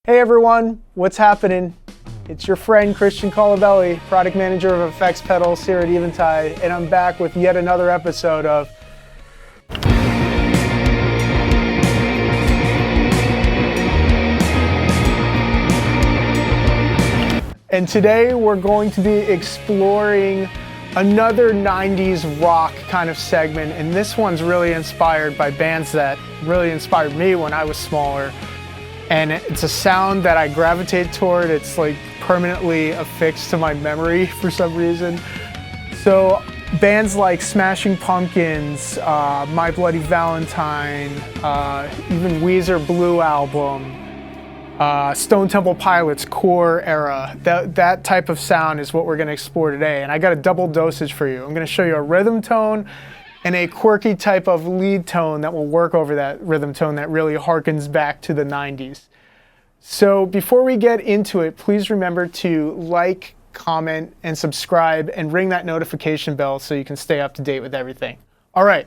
Hey everyone, what's happening? It's your friend Christian Colabelli, product manager of Effects Pedals here at Eventide, and I'm back with yet another episode of And today we're going to be exploring another 90s rock kind of segment, and this one's really inspired by bands that really inspired me when I was smaller. And it's a sound that I gravitate toward. It's like permanently affixed to my memory for some reason. So bands like Smashing Pumpkins, My Bloody Valentine, even Weezer Blue Album, Stone Temple Pilots Core era, that type of sound is what we're gonna explore today. And I got a double dosage for you. I'm gonna show you a rhythm tone and a quirky type of lead tone that will work over that rhythm tone that really harkens back to the 90s. So before we get into it, please remember to like, comment, and subscribe, and ring that notification bell so you can stay up to date with everything. All right,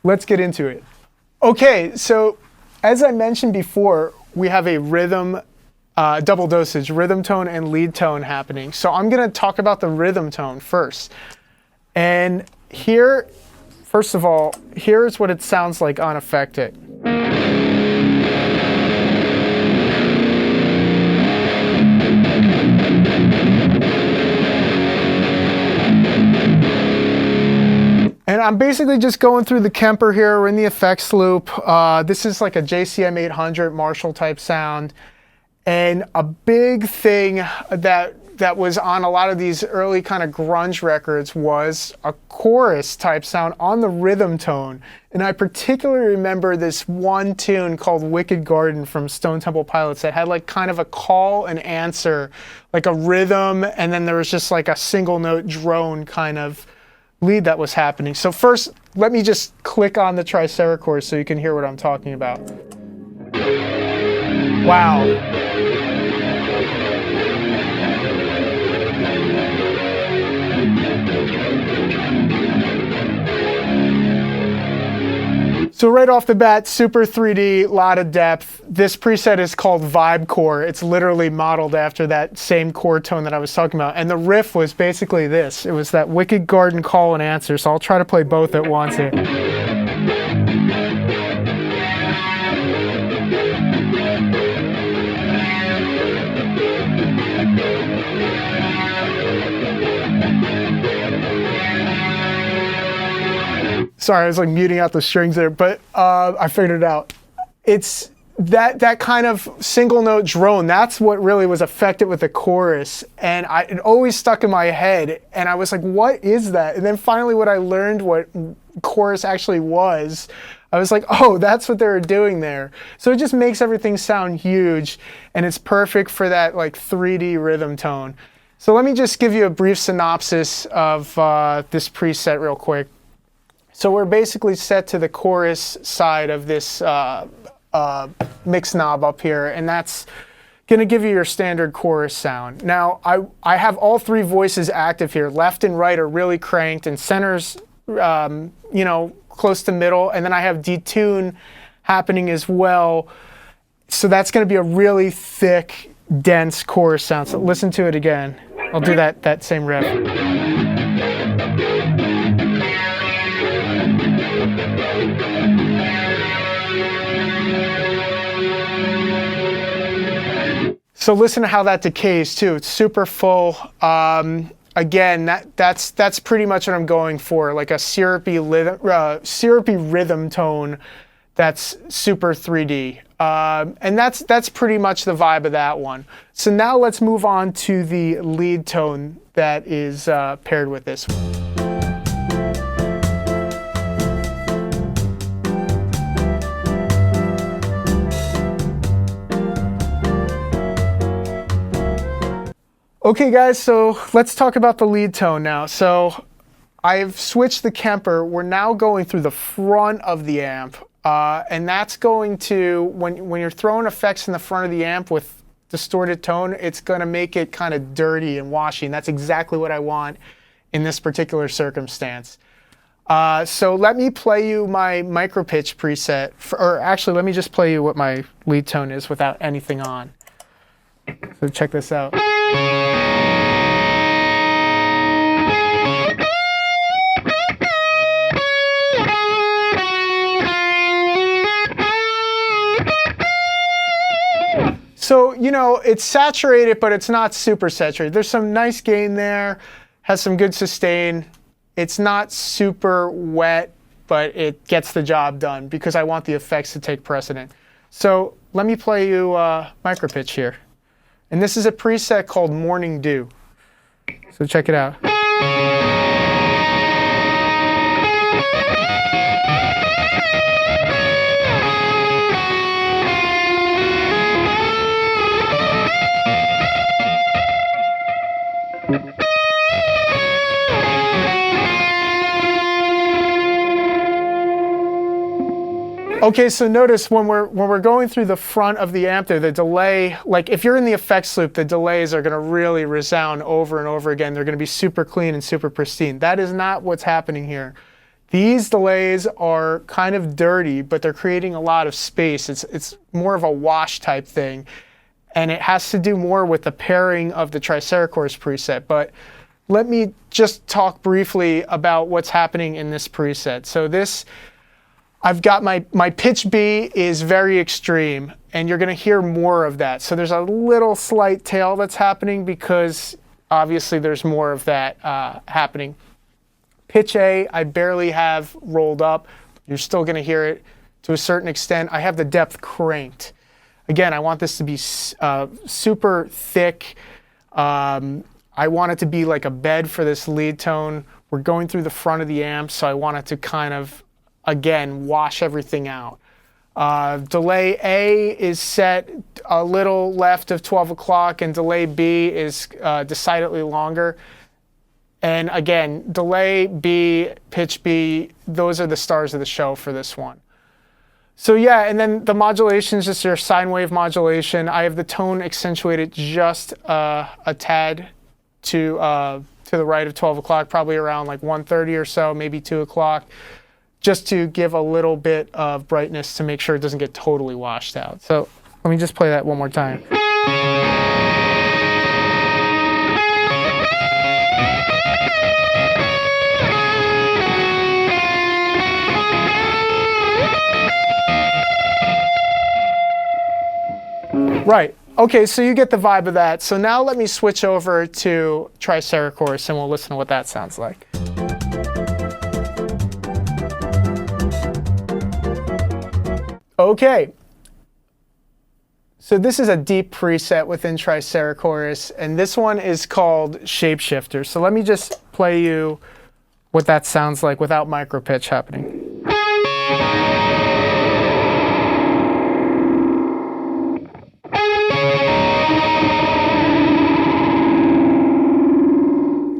let's get into it. Okay, so as I mentioned before, we have a rhythm, double dosage, rhythm tone and lead tone happening. So I'm gonna talk about the rhythm tone first. And here, first of all, here's what it sounds like unaffected. And I'm basically just going through the Kemper here. We're in the effects loop. This is like a JCM 800 Marshall type sound. And a big thing that was on a lot of these early kind of grunge records was a chorus type sound on the rhythm tone. And I particularly remember this one tune called Wicked Garden from Stone Temple Pilots that had like kind of a call and answer, like a rhythm, and then there was just like a single note drone kind of lead that was happening. So first, let me just click on the Tricera so you can hear what I'm talking about. Wow. So right off the bat, super 3D, lot of depth. This preset is called Vibe Core. It's literally modeled after that same chord tone that I was talking about. And the riff was basically this. It was that Wicked Garden call and answer. So I'll try to play both at once here. Sorry, I was like muting out the strings there, but I figured it out. It's that kind of single note drone. That's what really was affected with the chorus. And it always stuck in my head. And I was like, what is that? And then finally when I learned what chorus actually was, I was like, oh, that's what they were doing there. So it just makes everything sound huge. And it's perfect for that like 3D rhythm tone. So let me just give you a brief synopsis of this preset real quick. So we're basically set to the chorus side of this mix knob up here, and that's gonna give you your standard chorus sound. Now, I have all three voices active here. Left and right are really cranked, and center's close to middle, and then I have detune happening as well. So that's gonna be a really thick, dense chorus sound. So listen to it again. I'll do that same riff. So listen to how that decays too. It's super full. Again, that's pretty much what I'm going for, like a syrupy rhythm tone that's super 3D. And that's pretty much the vibe of that one. So now let's move on to the lead tone that is paired with this one. Okay guys, so let's talk about the lead tone now. So I've switched the Kemper. We're now going through the front of the amp. And that's going to, when you're throwing effects in the front of the amp with distorted tone, it's going to make it kind of dirty and washy. And that's exactly what I want in this particular circumstance. So let me play you my micro pitch preset, or actually let me just play you what my lead tone is without anything on. So check this out. So, you know, it's saturated, but it's not super saturated. There's some nice gain there, has some good sustain. It's not super wet, but it gets the job done because I want the effects to take precedent. So let me play you micro pitch here. And this is a preset called Morning Dew. So check it out. Okay, so notice when we're going through the front of the amp there, the delay, like if you're in the effects loop, the delays are going to really resound over and over again. They're going to be super clean and super pristine. That is not what's happening here. These delays are kind of dirty, but they're creating a lot of space. It's more of a wash type thing, and it has to do more with the pairing of the Tricerachorus preset. But let me just talk briefly about what's happening in this preset. So this, I've got my pitch B is very extreme, and you're going to hear more of that. So there's a little slight tail that's happening because obviously there's more of that happening. Pitch A, I barely have rolled up. You're still going to hear it to a certain extent. I have the depth cranked. Again, I want this to be super thick. I want it to be like a bed for this lead tone. We're going through the front of the amp, so I want it to kind of, again, wash everything out. Delay A is set a little left of 12 o'clock, and delay B is decidedly longer. And again, delay B, pitch B, those are the stars of the show for this one. So yeah, and then the modulation is just your sine wave modulation. I have the tone accentuated just a tad to the right of 12 o'clock, probably around like 1:30 or so, maybe 2 o'clock, just to give a little bit of brightness to make sure it doesn't get totally washed out. So let me just play that one more time. Right. Okay, so you get the vibe of that. So now let me switch over to Tricerachorus and we'll listen to what that sounds like. Okay. So this is a deep preset within Tricerachorus, and this one is called Shapeshifter. So let me just play you what that sounds like without micro pitch happening.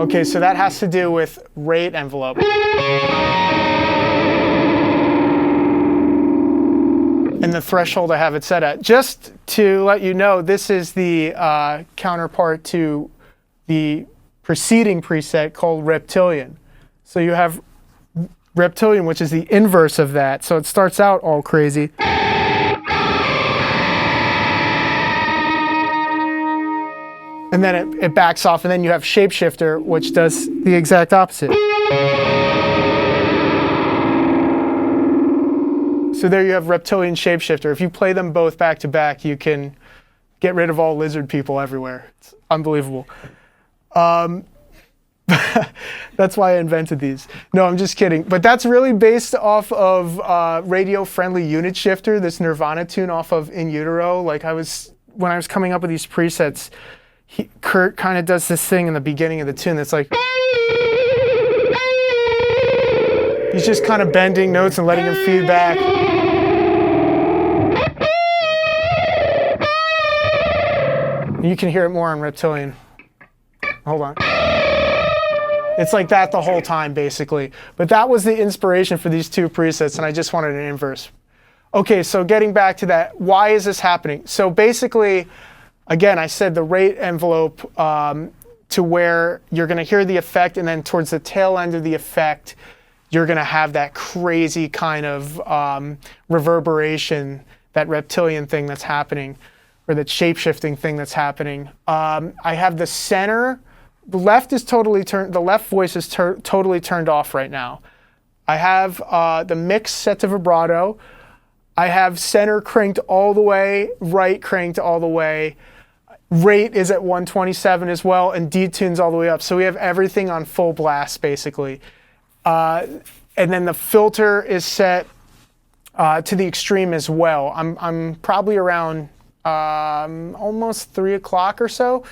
Okay, so that has to do with rate envelope. And the threshold I have it set at. Just to let you know, this is the counterpart to the preceding preset called Reptilian. So you have Reptilian, which is the inverse of that. So it starts out all crazy. And then it backs off, and then you have Shapeshifter, which does the exact opposite. So there you have Reptilian, Shapeshifter. If you play them both back to back, you can get rid of all lizard people everywhere. It's unbelievable. That's why I invented these. No, I'm just kidding. But that's really based off of radio-friendly unit shifter, this Nirvana tune off of In Utero. Like when I was coming up with these presets, Kurt kind of does this thing in the beginning of the tune that's like, he's just kind of bending notes and letting them feed back. You can hear it more on Reptilian. hold on. It's like that the whole time, basically. But that was the inspiration for these two presets, and I just wanted an inverse. Okay, so getting back to that, why is this happening? So basically, again, I said the rate envelope to where you're going to hear the effect, and then towards the tail end of the effect, you're going to have that crazy kind of reverberation, that reptilian thing that's happening, or that shape-shifting thing that's happening. I have the center. The left is totally turned. The left voice is totally turned off right now. I have the mix set to vibrato. I have center cranked all the way, right cranked all the way. Rate is at 127 as well, and detunes all the way up. So we have everything on full blast, basically. And then the filter is set to the extreme as well. I'm probably around almost 3 o'clock or so.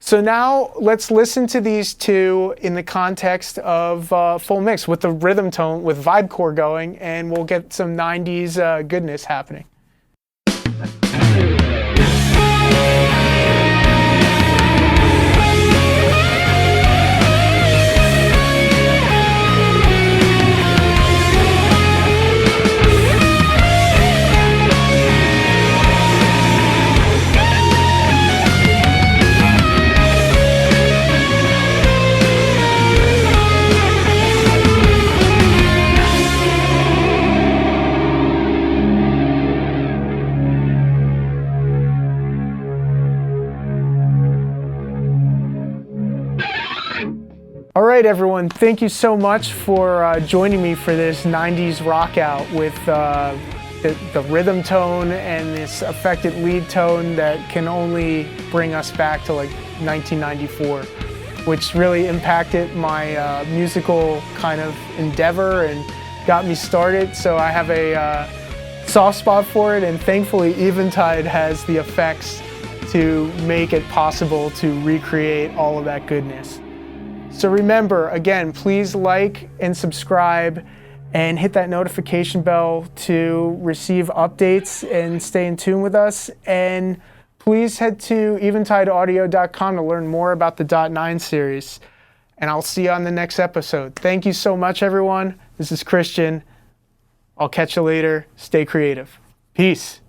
So now let's listen to these two in the context of full mix with the rhythm tone, with vibe core going, and we'll get some 90s goodness happening. All right, everyone, thank you so much for joining me for this 90s rock out with the rhythm tone and this affected lead tone that can only bring us back to like 1994, which really impacted my musical kind of endeavor and got me started. So I have a soft spot for it, and thankfully Eventide has the effects to make it possible to recreate all of that goodness. So remember, again, please like and subscribe and hit that notification bell to receive updates and stay in tune with us. And please head to eventideaudio.com to learn more about the .9 series. And I'll see you on the next episode. Thank you so much, everyone. This is Christian. I'll catch you later. Stay creative. Peace.